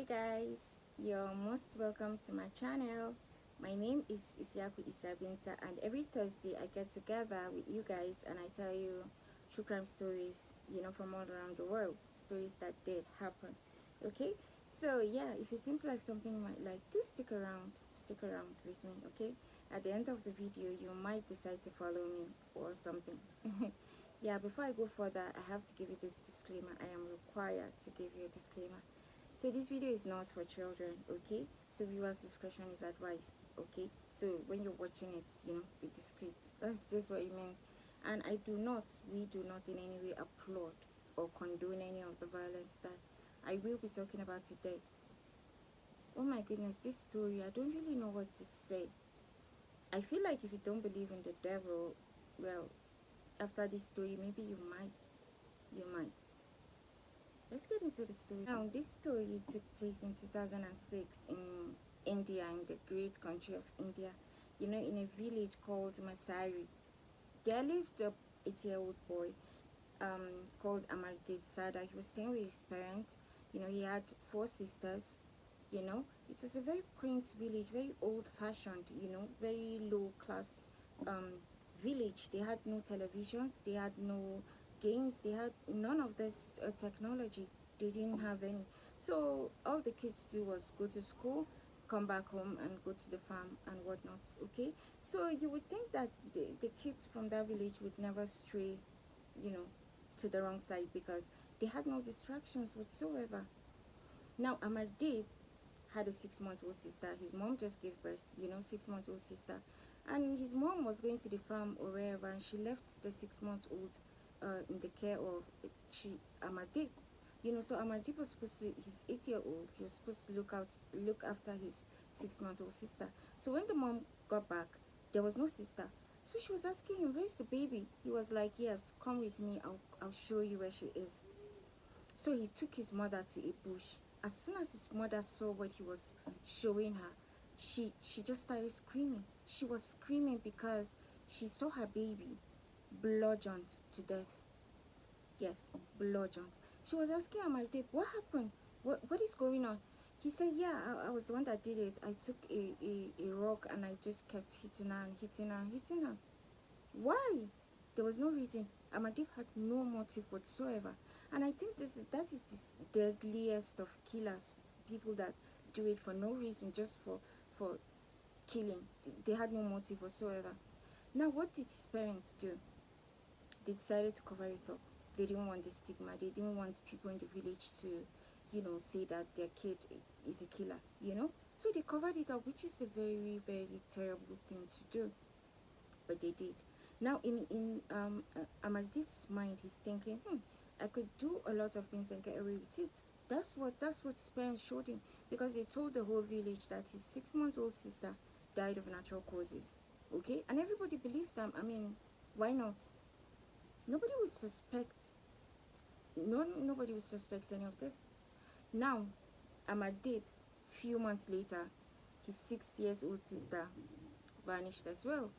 guys, you're most welcome to my channel. My name is Isiaku Isabinta, and every Thursday I get together with you guys and I tell you true crime stories, from all around the world, stories that did happen. Okay? So yeah, if it seems like something you might like, do stick around with me, okay? At the end of the video, you might decide to follow me or something. Yeah, before I go further, I have to give you this disclaimer. I am required to give you a disclaimer. So this video is not for children, okay? So viewers discretion is advised, okay? So when you're watching it, be discreet. That's just what it means. And we do not in any way applaud or condone any of the violence that I will be talking about today. Oh my goodness, this story, I don't really know what to say. I feel like if you don't believe in the devil, well, after this story, maybe you might. Let's get into the story. Now, this story took place in 2006 in India, in the great country of India, in a village called Masari. There lived a 8-year-old boy called Armadeep Sada. He was staying with his parents. He had 4 sisters. It was a very quaint village, very old-fashioned, very low-class village. They had no televisions, they had no games, they had none of this technology. They didn't have any. So all the kids do was go to school, come back home and go to the farm and whatnot. Okay, so you would think that the kids from that village would never stray, you know to the wrong side, because they had no distractions whatsoever. Now Amardeep had a 6-month-old sister. His mom just gave birth, 6-month-old sister, and his mom was going to the farm or wherever, and she left the 6-month-old in the care of Amardeep. So Amardeep was supposed to, he's 8-year-old, he was supposed to look after his 6-month-old sister. So when the mom got back, there was no sister. So she was asking him, where's the baby? He was like, yes, come with me, I'll show you where she is. So he took his mother to a bush. As soon as his mother saw what he was showing her, she just started screaming. She was screaming because she saw her baby bludgeoned to death. Yes, bludgeoned. She was asking Amardeep, what happened? What is going on? He said, yeah, I was the one that did it. I took a rock and I just kept hitting her and hitting her and hitting her. Why? There was no reason. Amardeep had no motive whatsoever. And I think that is the deadliest of killers. People that do it for no reason, just for killing. They had no motive whatsoever. Now, what did his parents do? They decided to cover it up. They didn't want the stigma. They didn't want people in the village to, say that their kid is a killer, So they covered it up, which is a very, very terrible thing to do. But they did. Now, in Amardeep's mind, he's thinking, I could do a lot of things and get away with it. That's what his parents showed him, because they told the whole village that his 6-month-old sister died of natural causes. Okay, and everybody believed them. I mean, why not? Nobody would suspect. Nobody would suspect any of this. Now, Amardeep, few months later, his 6-year-old sister vanished as well.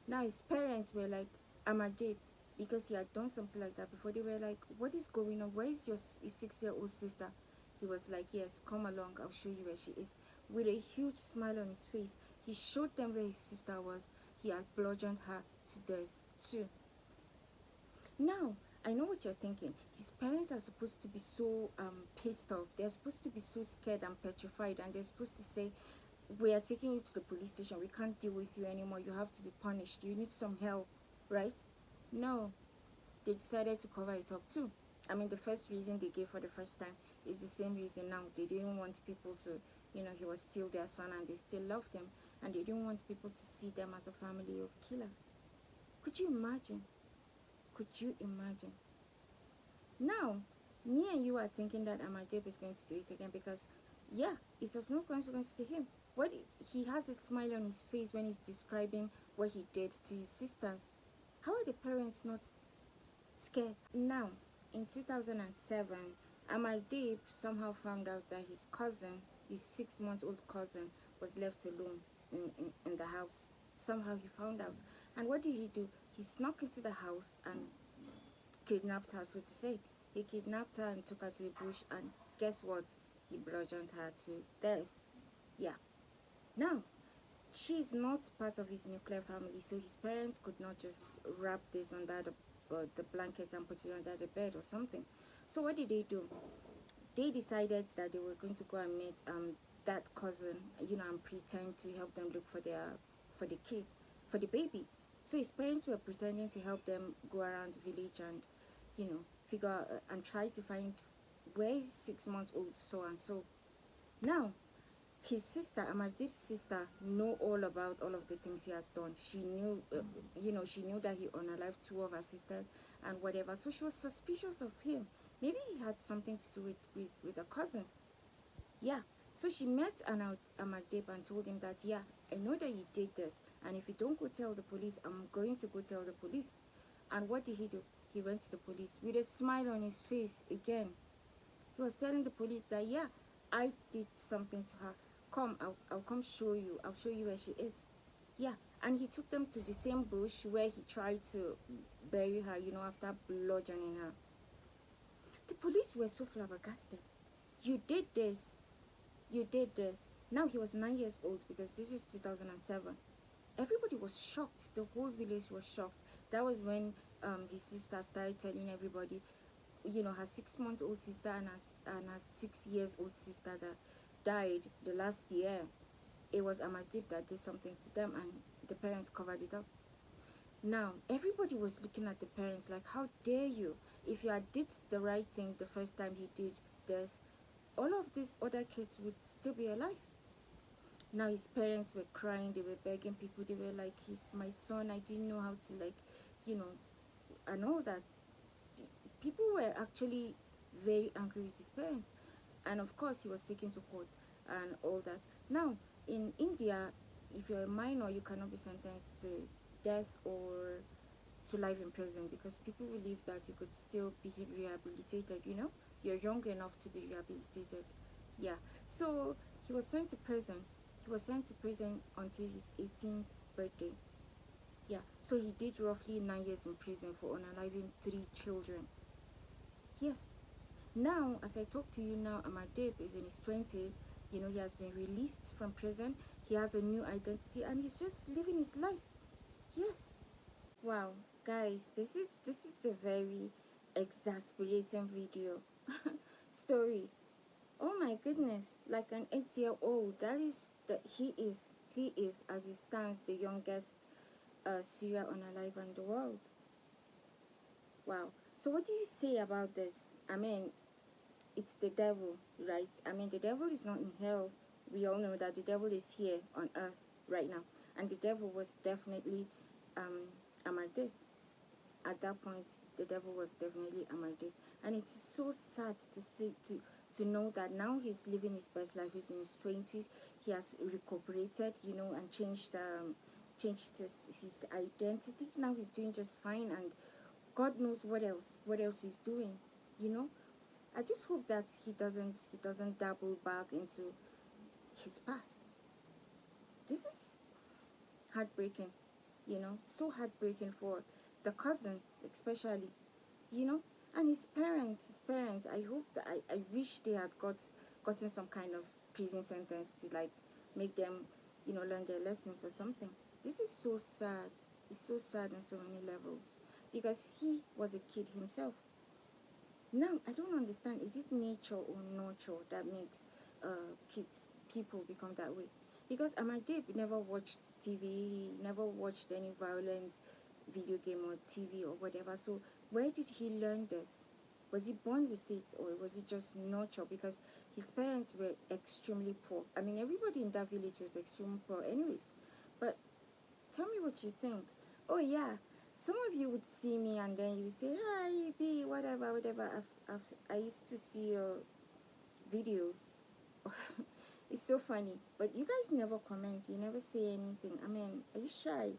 Now his parents were like, Armadeep, because he had done something like that before, they were like, what is going on? Where is your 6-year-old sister? He was like, yes, come along, I'll show you where she is. With a huge smile on his face, he showed them where his sister was. He had bludgeoned her to death too. Now, I know what you're thinking. His parents are supposed to be so pissed off. They're supposed to be so scared and petrified, and they're supposed to say, we are taking you to the police station, we can't deal with you anymore, you have to be punished, you need some help, right? No, they decided to cover it up too. I mean, the first reason they gave for the first time is the same reason now. They didn't want people to, he was still their son and they still loved them, and they didn't want people to see them as a family of killers. Could you imagine? Now, me and you are thinking that Amardeep is going to do it again, because yeah, it's of no consequence to him. He has a smile on his face when he's describing what he did to his sisters. How are the parents not scared? Now, in 2007, Amardeep somehow found out that his 6-month-old cousin, was left alone in the house. Somehow he found out. And what did he do? He snuck into the house and kidnapped her, so to say. He kidnapped her and took her to the bush, and guess what? he bludgeoned her to death. Yeah. Now, she's not part of his nuclear family, so his parents could not just wrap this under the blanket and put it under the bed or something. So what did they do? They decided that they were going to go and meet that cousin, and pretend to help them look for the kid, for the baby. So his parents were pretending to help them go around the village and, figure out, and try to find where is 6 months old so and so. Now, his sister, Amardeep's sister, know all about all of the things he has done. She knew, she knew that he unalived two of her sisters and whatever. So she was suspicious of him. Maybe he had something to do with a cousin. Yeah. So she met Amardeep and told him that, yeah, I know that you did this. And if you don't go tell the police, I'm going to go tell the police. And what did he do? He went to the police with a smile on his face again. He was telling the police that, yeah, I did something to her. Come, I'll come show you. I'll show you where she is. Yeah, and he took them to the same bush where he tried to bury her, after bludgeoning her. The police were so flabbergasted. You did this. You did this. Now he was 9 years old because this is 2007. Everybody was shocked. The whole village was shocked. That was when his sister started telling everybody, her 6 month old sister and her 6 years old sister that died the last year. It was Amardeep that did something to them, and the parents covered it up. Now everybody was looking at the parents like, how dare you? If you had did the right thing the first time he did this, all of these other kids would still be alive. Now his parents were crying, they were begging people, they were like, he's my son, I didn't know how to, like, you know and all that. People were actually very angry with his parents, and of course he was taken to court and all that. Now in India, if you're a minor, you cannot be sentenced to death or to life in prison, because people believe that you could still be rehabilitated. You're young enough to be rehabilitated. Yeah. So he was sent to prison. He was sent to prison until his 18th birthday. Yeah. So he did roughly 9 years in prison for unaliving 3 children. Yes. Now, as I talk to you now, Amardeep is in his 20s. He has been released from prison. He has a new identity and he's just living his life. Yes. Wow, guys, this is a very exasperating video story. Oh my goodness, like an 8-year-old. That is that he is as it stands the youngest serial unalive in the world. Wow. So what do you say about this? I mean, it's the devil, right? I mean, the devil is not in hell. We all know that the devil is here on earth right now, and the devil was definitely Amardeep. At that point, the devil was definitely Amardeep. And it's so sad to see, to know that now he's living his best life. He's in his 20s. He has recuperated, and changed his identity. Now he's doing just fine, and God knows what else he's doing. You know, I just hope that he doesn't dabble back into his past. This is heartbreaking, so heartbreaking for the cousin, especially, you know and his parents. I hope that I wish they had gotten some kind of prison sentence to, like, make them, learn their lessons or something. This is so sad. It's so sad on so many levels, because he was a kid himself. Now I don't understand, is it nature or nurture that makes kids people become that way? Because Amadib never watched TV, he never watched any violent video game or TV or whatever. So where did he learn this? Was he born with it, or was it just nurture? Because his parents were extremely poor. I mean, everybody in that village was extremely poor anyways. But tell me what you think. Oh yeah, some of you would see me and then you say, hi B, whatever, whatever. I used to see your videos. It's so funny, but you guys never comment, you never say anything. I mean, are you shy?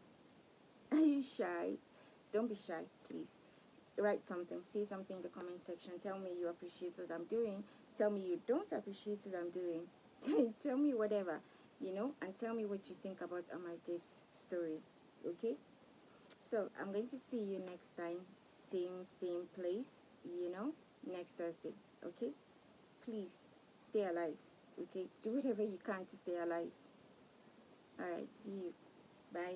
Are you shy? Don't be shy, please. Write something, say something in the comment section. Tell me you appreciate what I'm doing. Tell me you don't appreciate what I'm doing. Tell me whatever, and tell me what you think about Amardeep's story. Okay? So I'm going to see you next time, same place, next Thursday. Okay? Please stay alive. Okay, do whatever you can to stay alive. All right, see you. Bye.